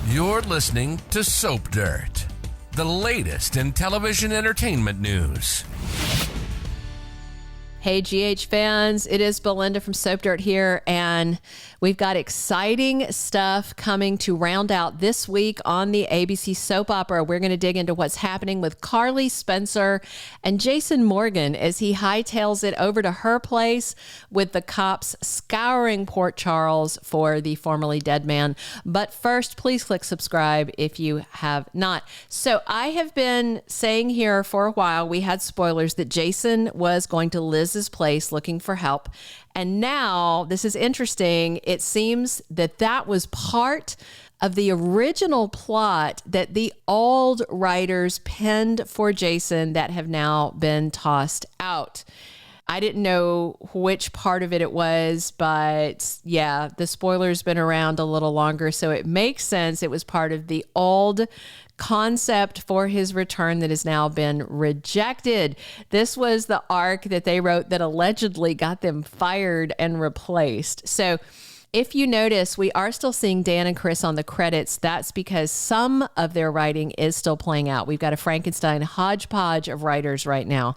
You're listening to Soap Dirt, the latest in television entertainment news. Hey, GH fans, it is Belinda from Soap Dirt here, and we've got exciting stuff coming to round out this week on the ABC soap opera. We're going to dig into what's happening with Carly Spencer and Jason Morgan as he hightails it over to her place with the cops scouring Port Charles for the formerly dead man. But first, please click subscribe if you have not. So I have been saying here for a while, we had spoilers that Jason was going to Liz's place looking for help. And now, this is interesting, it seems that that was part of the original plot that the old writers penned for Jason that have now been tossed out. I didn't know which part of it was, but yeah, the spoiler's been around a little longer, so it makes sense. It was part of the old concept for his return that has now been rejected. This was the arc that they wrote that allegedly got them fired and replaced. So if you notice, we are still seeing Dan and Chris on the credits. That's because some of their writing is still playing out. We've got a Frankenstein hodgepodge of writers right now.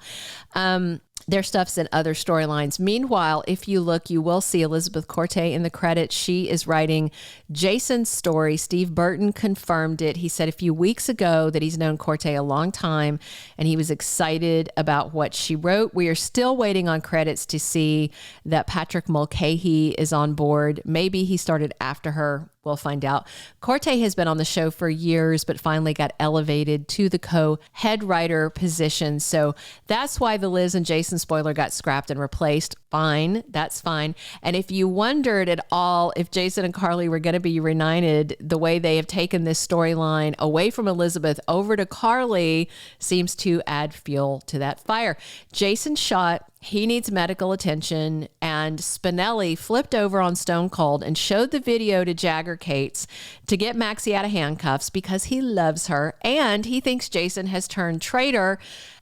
Their stuff's in other storylines. Meanwhile, if you look, you will see Elizabeth Corte in the credits. She is writing Jason's story. Steve Burton confirmed it. He said a few weeks ago that he's known Corte a long time, and he was excited about what she wrote. We are still waiting on credits to see that Patrick Mulcahy is on board. Maybe he started after her. We'll find out. Corte has been on the show for years, but finally got elevated to the co-head writer position. So that's why the Liz and Jason spoiler got scrapped and replaced. Fine. That's fine. And if you wondered at all if Jason and Carly were going to be reunited, the way they have taken this storyline away from Elizabeth over to Carly seems to add fuel to that fire. Jason shot. He needs medical attention, and Spinelli flipped over on Stone Cold and showed the video to Jagger Cates to get Maxie out of handcuffs because he loves her, and he thinks Jason has turned traitor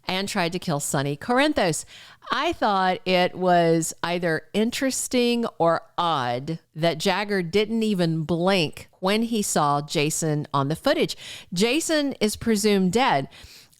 and tried to kill Sonny Corinthos. I thought it was either interesting or odd that Jagger didn't even blink when he saw Jason on the footage. Jason is presumed dead.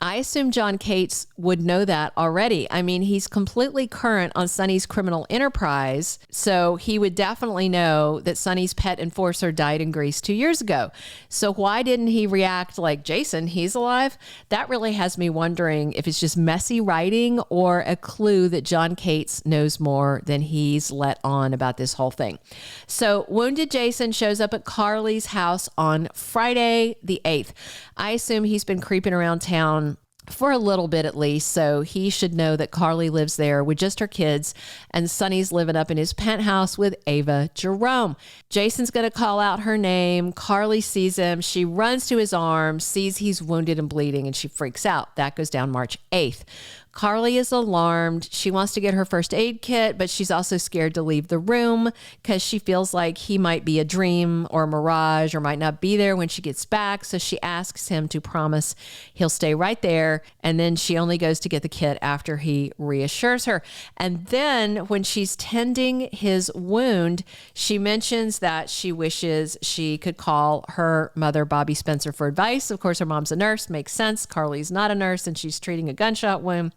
I assume John Cates would know that already. I mean, he's completely current on Sonny's criminal enterprise, so he would definitely know that Sonny's pet enforcer died in Greece 2 years ago. So why didn't he react like, Jason, he's alive? That really has me wondering if it's just messy writing or a clue that John Cates knows more than he's let on about this whole thing. So wounded Jason shows up at Carly's house on Friday the 8th. I assume he's been creeping around town for a little bit at least, so he should know that Carly lives there with just her kids, and Sonny's living up in his penthouse with Ava Jerome. Jason's going to call out her name. Carly sees him. She runs to his arms, sees he's wounded and bleeding, and she freaks out. That goes down March 8th. Carly is alarmed. She wants to get her first aid kit, but she's also scared to leave the room because she feels like he might be a dream or a mirage or might not be there when she gets back. So she asks him to promise he'll stay right there. And then she only goes to get the kit after he reassures her. And then when she's tending his wound, she mentions that she wishes she could call her mother, Bobbie Spencer, for advice. Of course, her mom's a nurse. Makes sense. Carly's not a nurse and she's treating a gunshot wound.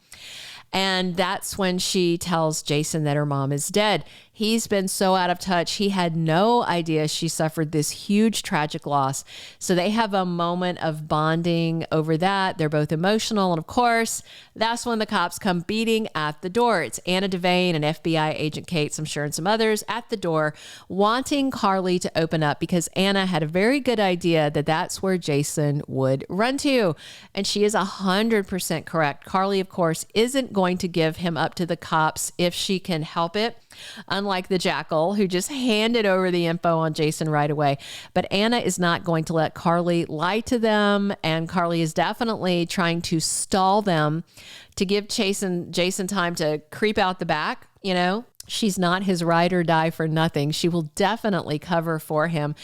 And that's when she tells Jason that her mom is dead. He's been so out of touch. He had no idea she suffered this huge tragic loss. So they have a moment of bonding over that. They're both emotional. And of course, that's when the cops come beating at the door. It's Anna Devane and FBI Agent Cates, I'm sure, and some others at the door wanting Carly to open up because Anna had a very good idea that that's where Jason would run to. And she is 100% correct. Carly, of course, isn't going to give him up to the cops if she can help it. Unlike the Jackal, who just handed over the info on Jason right away. But Anna is not going to let Carly lie to them, and Carly is definitely trying to stall them to give Jason time to creep out the back, you know. She's not his ride or die for nothing. She will definitely cover for him.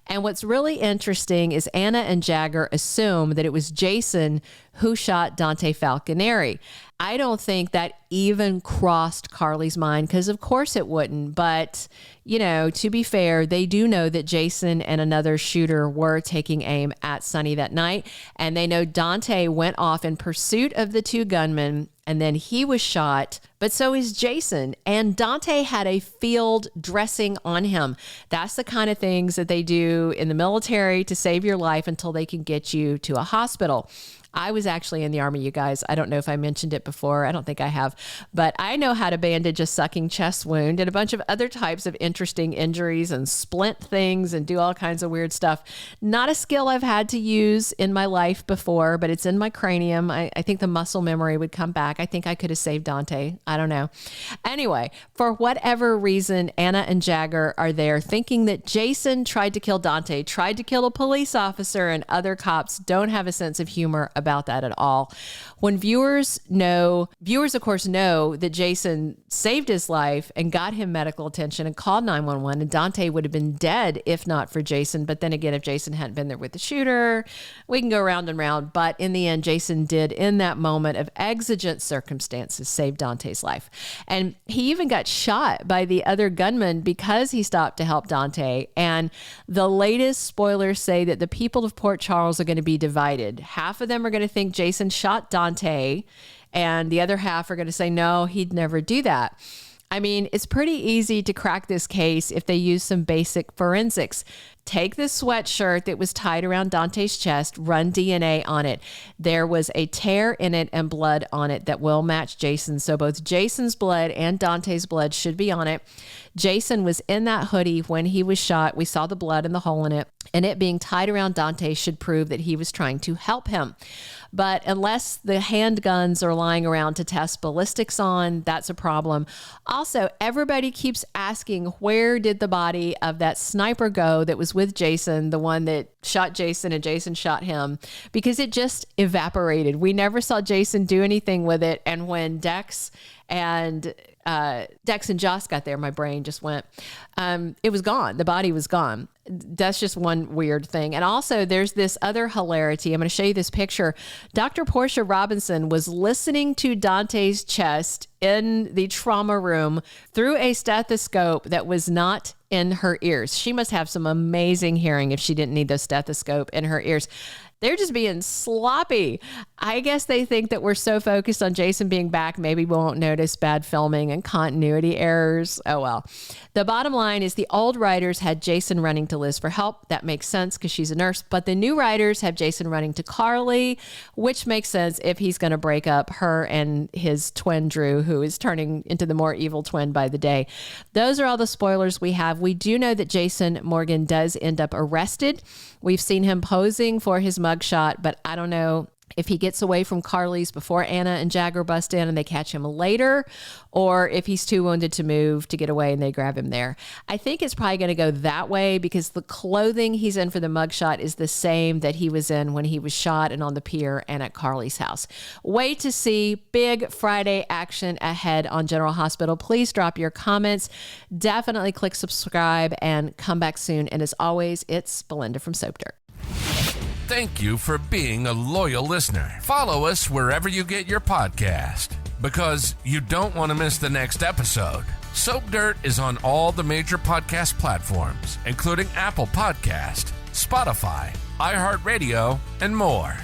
And what's really interesting is Anna and Jagger assume that it was Jason who shot Dante Falconeri. I don't think that even crossed Carly's mind, because of course it wouldn't. But, to be fair, they do know that Jason and another shooter were taking aim at Sonny that night. And they know Dante went off in pursuit of the two gunmen, and then he was shot, but so is Jason. And Dante had a field dressing on him. That's the kind of things that they do in the military to save your life until they can get you to a hospital. I was actually in the Army, you guys. I don't know if I mentioned it before. I don't think I have. But I know how to bandage a sucking chest wound and a bunch of other types of interesting injuries and splint things and do all kinds of weird stuff. Not a skill I've had to use in my life before, but it's in my cranium. I think the muscle memory would come back. I think I could have saved Dante. I don't know. Anyway, for whatever reason, Anna and Jagger are there thinking that Jason tried to kill Dante, tried to kill a police officer, and other cops don't have a sense of humor about that at all. When viewers of course know that Jason saved his life and got him medical attention and called 911, and Dante would have been dead if not for Jason. But then again, if Jason hadn't been there with the shooter, we can go round and round. But in the end, Jason did, in that moment of exigent circumstances, save Dante's life. And he even got shot by the other gunman because he stopped to help Dante. And the latest spoilers say that the people of Port Charles are going to be divided. Half of them are going to think Jason shot Dante, and the other half are going to say, no, he'd never do that. I mean, it's pretty easy to crack this case if they use some basic forensics. Take the sweatshirt that was tied around Dante's chest, run DNA on it. There was a tear in it and blood on it that will match Jason's. So both Jason's blood and Dante's blood should be on it. Jason was in that hoodie when he was shot. We saw the blood and the hole in it. And it being tied around Dante should prove that he was trying to help him. But unless the handguns are lying around to test ballistics on, that's a problem. Also, everybody keeps asking, where did the body of that sniper go that was with Jason, the one that shot Jason and Jason shot him? Because it just evaporated. We never saw Jason do anything with it. And when Dex and Joss got there, my brain just went, it was gone. The body was gone. That's just one weird thing. And also there's this other hilarity. I'm going to show you this picture. Dr. Portia Robinson was listening to Dante's chest in the trauma room through a stethoscope that was not in her ears. She must have some amazing hearing if she didn't need the stethoscope in her ears. They're just being sloppy. I guess they think that we're so focused on Jason being back, maybe we won't notice bad filming and continuity errors. Oh, well. The bottom line is the old writers had Jason running to Liz for help. That makes sense because she's a nurse. But the new writers have Jason running to Carly, which makes sense if he's going to break up her and his twin, Drew, who is turning into the more evil twin by the day. Those are all the spoilers we have. We do know that Jason Morgan does end up arrested. We've seen him posing for his mugshot, but I don't know if he gets away from Carly's before Anna and Jagger bust in and they catch him later, or if he's too wounded to move to get away and they grab him there. I think it's probably going to go that way because the clothing he's in for the mugshot is the same that he was in when he was shot and on the pier and at Carly's house. Wait to see big Friday action ahead on General Hospital. Please drop your comments. Definitely click subscribe and come back soon. And as always, it's Belinda from Soap Dirt. Thank you for being a loyal listener. Follow us wherever you get your podcast because you don't want to miss the next episode. Soap Dirt is on all the major podcast platforms, including Apple Podcast, Spotify, iHeartRadio, and more.